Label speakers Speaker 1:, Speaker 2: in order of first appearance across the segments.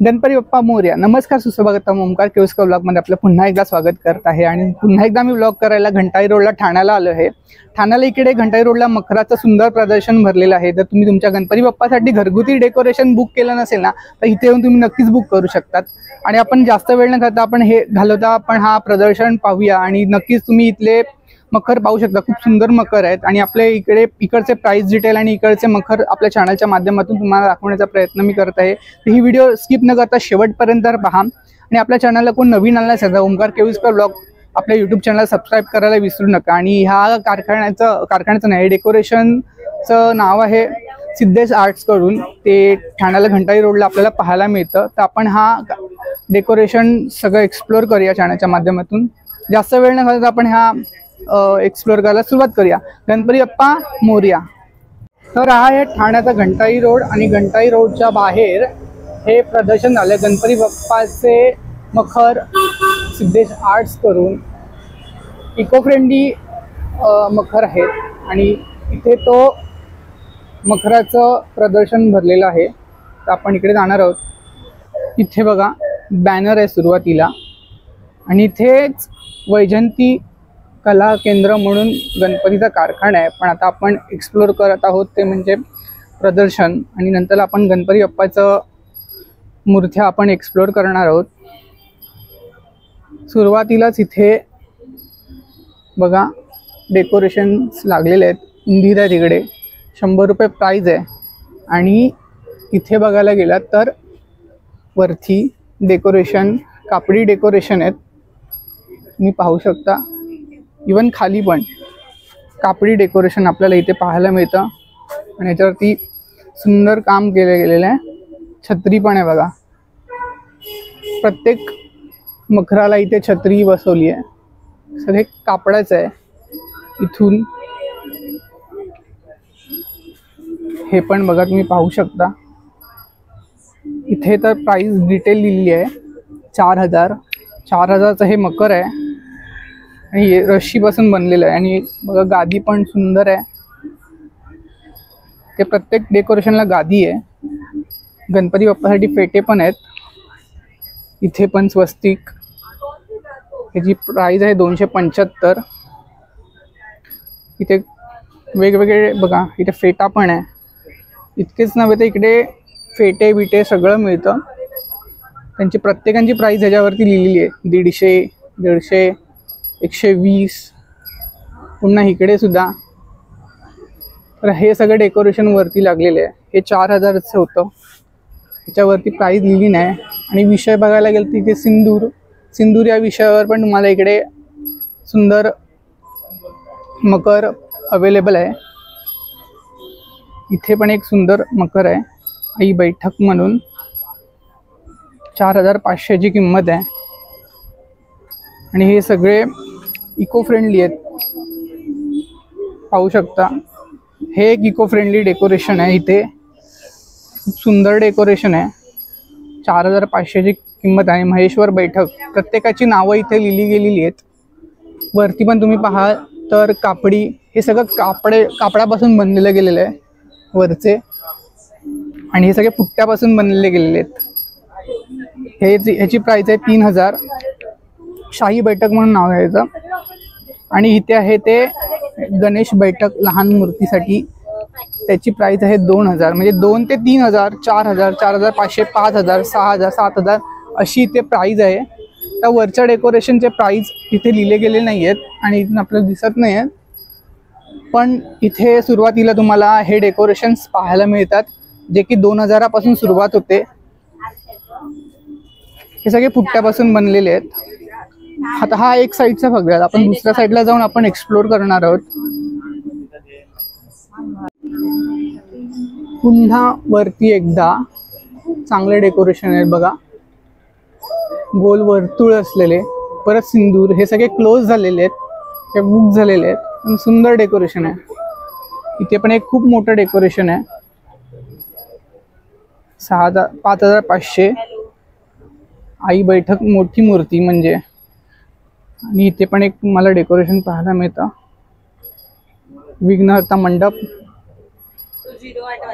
Speaker 1: गणपती बाप्पा मोरया. नमस्कार, सुस्वागतम. ओमकार केवस्कर ब्लॉगमध्ये आपलं पुन्हा एकदा स्वागत करत आहे. आणि पुन्हा एकदा मी ब्लॉग करायला घंटाई रोडला ठाण्याला आलो आहे. ठाण्याला इकडे घंटाई रोडला मखराचं सुंदर प्रदर्शन भरलेलं आहे. जर तुम्ही तुमच्या गणपती बाप्पासाठी घरगुती डेकोरेशन बुक केलं नसेल ना, तर इथे येऊन तुम्ही नक्कीच बुक करू शकतात. आणि आपण जास्त वेळ न घालता आपण हे घालवता आपण हा प्रदर्शन पाहूया. आणि नक्कीच तुम्ही इथले मखर पाहू शकता. खूप सुंदर मखर आहेत आणि आपले इकडचे प्राइस डिटेल आणि इकडचे मखर आपल्या चॅनलच्या माध्यमातून तुम्हाला दाखवण्याचा प्रयत्न मी करत आहे. तर ही व्हिडिओ स्किप न करता शेवटपर्यंत पहा. आणि आपल्या चॅनलला कोण नवीन आला असेल तर ओमकार केवस्कर ब्लॉग आपल्या यूट्यूब चॅनल सबस्क्राईब करायला विसरू नका. आणि ह्या कारखान्याचं नाही, डेकोरेशनचं नाव आहे सिद्धेश आर्ट्स कडून. ते ठाण्याला घंटाई रोडला आपल्याला पाहायला मिळतं. तर आपण हा डेकोरेशन सगळं एक्सप्लोर करूया चॅनलच्या माध्यमातून. जास्त वेळ न घालता आपण ह्या एक्सप्लोर करायला सुरुवात करूया. गणपती बाप्पा मोरया. तर हा आहे ठाण्याचा घंटाई रोड आणि घंटाई रोडच्या बाहेर हे प्रदर्शन झालं. गणपती बाप्पाचे मखर सिद्धेश आर्ट्स करून इको फ्रेंडली मखर आहेत आणि इथे तो मखराचं प्रदर्शन भरलेलं आहे. तर आपण इकडे जाणार आहोत. इथे बघा बॅनर आहे सुरुवातीला आणि इथेच वैजंती कला केंद्र म्हणून गणपतीचा कारखाना आहे. पण आता आपण एक्सप्लोर करत आहोत ते म्हणजे प्रदर्शन. आणि नंतर आपण गणपती बाप्पाचं मूर्त्या आपण एक्सप्लोर करणार आहोत. सुरुवातीलाच इथे बघा डेकोरेशन्स लागलेले आहेत. उंदीर आहे तिकडे, 100 रुपये प्राईज आहे. आणि इथे बघायला गेलात तर वरती डेकोरेशन कापडी डेकोरेशन आहेत, तुम्ही पाहू शकता. इवन खाली पण कापडी डेकोरेशन आपल्याला इथे पाहायला मिळतं. आणि याच्यावरती सुंदर काम केलं गेलेलं आहे. छत्री पण आहे बघा. प्रत्येक मखराला इथे छत्री बसवली आहे. सगळे कापडाचं आहे. इथून हे पण बघा तुम्ही पाहू शकता. इथे तर प्राइस डिटेल लिहिली आहे 4,000चं हे मकर आहे. आणि रश्शीपासून बनलेलं आहे. आणि बघा गादी पण सुंदर आहे. ते प्रत्येक डेकोरेशनला गादी आहे. गणपती बाप्पासाठी फेटे पण आहेत. इथे पण स्वस्तिक, ह्याची प्राइस आहे 275. इथे वेगवेगळे बघा, इथे फेटा पण आहे. इतकेच नव्हे तर इकडे फेटे बिटे सगळं मिळतं. त्यांची प्रत्येकांची प्राइस ह्याच्यावरती लिहिलेली आहे. 150, 150, 120. पुन्हा इकडे सुद्धा. तर हे सगळं डेकोरेशन वरती लागलेले आहे. हे 4,000चं होतं. ह्याच्यावरती प्राइस लिहिली नाही. आणि विषय बघायला गेलं तर इथे सिंदूर या विषयावर पण तुम्हाला इकडे सुंदर मकर अवेलेबल आहे. इथे पण एक सुंदर मकर आहे, आई बैठक म्हणून. 4,500ची किंमत आहे. आणि हे सगळे इको फ्रेंडली आहेत, पाहू शकता. हे एक इको फ्रेंडली डेकोरेशन आहे. इथे खूप सुंदर डेकोरेशन आहे. 4,500ची किंमत आहे. महेश्वर बैठक, प्रत्येकाची नावं इथे लिहिली गेलेली आहेत. वरती पण तुम्ही पहा तर कापडी, हे सगळं कापडापासून बनलेलं गेलेलं आहे वरचे. आणि हे सगळे पुट्ट्यापासून बनलेले गेलेले आहेत. ह्याची प्राइस आहे 3,000. शाही बैठक म्हणून नाव आहे याचं. आणि इथे आहे ते गणेश बैठक लहान मूर्तीसाठी. त्याची प्राइस आहे 2,000. म्हणजे 2 ते 3,000, 4,000, 4,500, 5,000, 6,000, 7,000 अशी इथे प्राइस आहे. त्या वरच्या डेकोरेशनचे प्राइस इथे लिहिले गेले नाही आहेत आणि इथून आपल्याला दिसत नाही आहेत. पण इथे सुरुवातीला तुम्हाला हे डेकोरेशन्स पाहायला मिळतात, जे की 2,000पासून सुरुवात होते. हे सगळे पुट्ट्यापासून बनलेले आहेत. आता हा एक साईडचा भाग आहे. आपण दुसऱ्या साईडला जाऊन आपण एक्सप्लोर करणार आहोत. पुन्हा वरती एकदा चांगले डेकोरेशन आहे बघा. गोल वर्तुळ असलेले, परत सिंदूर, हे सगळे क्लोज झालेले आहेत, हे बुक झालेले आहेत. पण सुंदर डेकोरेशन आहे. इथे पण एक खूप मोठं डेकोरेशन आहे. 5,500. आई बैठक मोठी मूर्ती म्हणजे. आणि इथे पण एक मला डेकोरेशन पाहायला मिळतं. विघ्नहर्ता मंडप.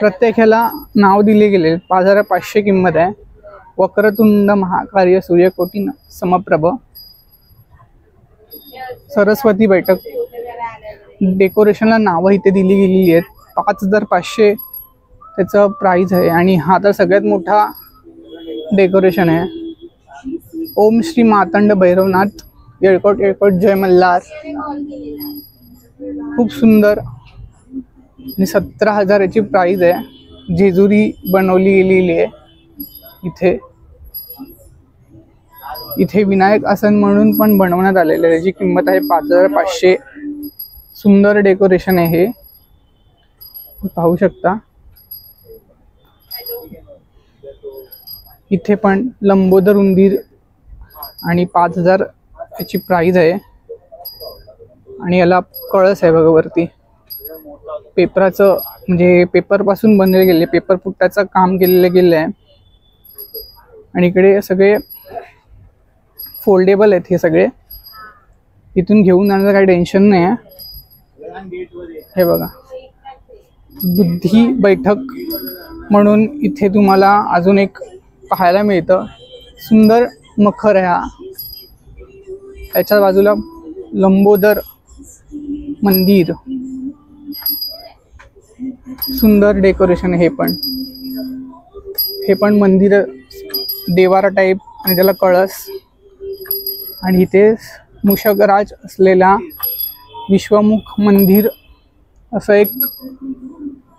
Speaker 1: प्रत्येक ह्याला नाव दिले गेले. 5,500 किंमत आहे. वक्रतुंड महाकाय सूर्यकोटी समप्रभ, सरस्वती बैठक। डेकोरेशनला नावं इथे दिली गेलेली आहेत। 5500 त्याचं प्राइस आहे आणि हा तर सगळ्यात मोठा डेकोरेशन आहे। ओम श्री मातंड भैरवनाथ येळकोट येळकोट जय मल्हार, खूप सुंदर आणि 17,000 याची प्राइस आहे। जेजुरी बनवली गेलेली आहे। इथे विनायक आसन म्हणून पण बनवण्यात आलेले आहे, त्याची किंमत आहे 5500। सुंदर डेकोरेशन आहे हे, पाहू शकता। इथे पण लंबोदर उंदीर आणि 5000 याची प्राइस आहे आणि याला कळस आहे बघा वरती। पेपराचं म्हणजे पेपर पासून बनवले गेले, पेपर पुट्टाचं काम केलेलं गेलं आहे आणि इकडे सगळे फोल्डेबल आहेत हे सगळे, इथून घेऊन जाण्याचं काही टेन्शन नाही आहे। हे बघा बुद्धी बैठक म्हणून इथे तुम्हाला अजून एक पाहायला मिळतं। सुंदर मखर आहे हा, त्याच्या बाजूला लंबोदर मंदिर, सुंदर डेकोरेशन आहे। हे पण मंदिर देवारा टाइप आणि त्याला कळस आणि इथे मूषकराज असलेला विश्वमुख मंदिर असं एक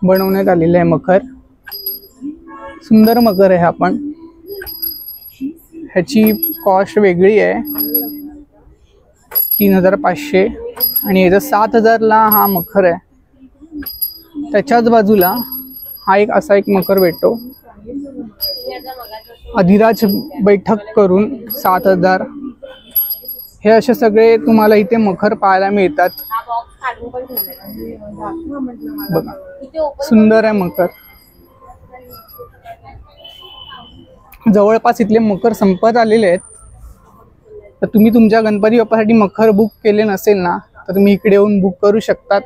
Speaker 1: बनवण्यात आलेलं आहे मखर। सुंदर मखर आहे हा पण, ह्याची कॉस्ट वेगळी आहे 3500 आणि याचा 7000ला हा मखर आहे। त्याच्याच बाजूला हा एक असा एक मखर भेटतो, अधिराज बैठक करून 7000। हे असे सगळे तुम्हाला इथे मखर पाहायला मिळतात। बघा सुंदर आहे मखर। जवळपास इथले मखर संपत आलेले आहेत, तर तुम्ही तुमच्या गणपती बाप्पासाठी मखर बुक केले नसेल ना, तर तुम्ही इकडे येऊन बुक करू शकतात।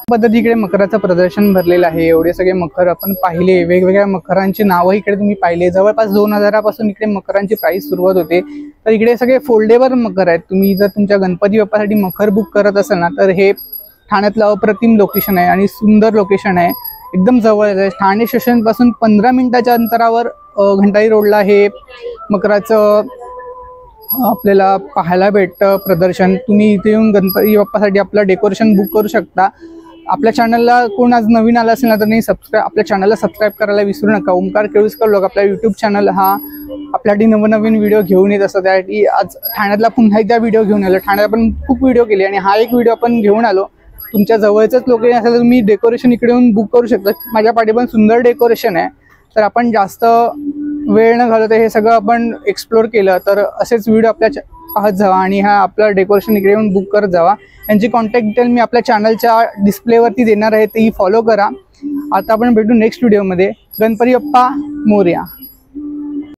Speaker 1: पद्धतीकडे मकराचं प्रदर्शन भरलेलं आहे। एवढे सगळे मखर आपण पाहिले, वेगवेगळ्या मखरांची नावं इकडे तुम्ही पाहिले। जवळपास 2000 पासून इकडे मखरांची प्राइस सुरुवात होते, तर इकडे सगळे फोल्डेबल मखर आहेत। तुम्ही जर तुमच्या गणपती बाप्पासाठी मखर बुक करत असाल ना, तर हे ठाण्यातलं अप्रतिम लोकेशन आहे आणि सुंदर लोकेशन आहे, एकदम जवळ आहे। ठाणे स्टेशन पासून 15 मिनिटाच्या अंतरावर घंटाई रोडला हे मकराचं आपल्याला पाहायला भेटतं प्रदर्शन। तुम्ही इथे येऊन गणपती बाप्पासाठी आपलं डेकोरेशन बुक करू शकता। आपल्या चॅनलला कोण आज नवीन आला असेल ना, तर आपल्या चॅनलला सबस्क्राईब करायला विसरू नका। ओमकार केळुसकर व्लॉग आपला यूट्यूब चॅनल हा आपल्यासाठी नवनवीन व्हिडिओ घेऊन येत असतो। त्यासाठी आज ठाण्यातला पुन्हा एकदा व्हिडिओ घेऊन आलो। ठाण्यात आपण खूप व्हिडिओ केले आणि हा एक व्हिडिओ आपण घेऊन आलो। तुमच्या जवळचंच लोकेशन असेल तर तुम्ही डेकोरेशन इकडे येऊन बुक करू शकता। माझ्या पाठी पण सुंदर डेकोरेशन आहे, तर आपण जास्त वेळ न घालवता हे सगळं आपण एक्सप्लोर केलं, तर असेच व्हिडिओ आपल्या पाहत जावा आणि हा आपलं डेकोरेशन इकडे येऊन बुक करत जावा। यांची कॉन्टॅक्ट डिटेल मी आपल्या चॅनलच्या डिस्प्लेवरती देणार आहे, तेही फॉलो करा। आता आपण भेटू नेक्स्ट व्हिडिओमध्ये। गणपती बाप्पा मोरया।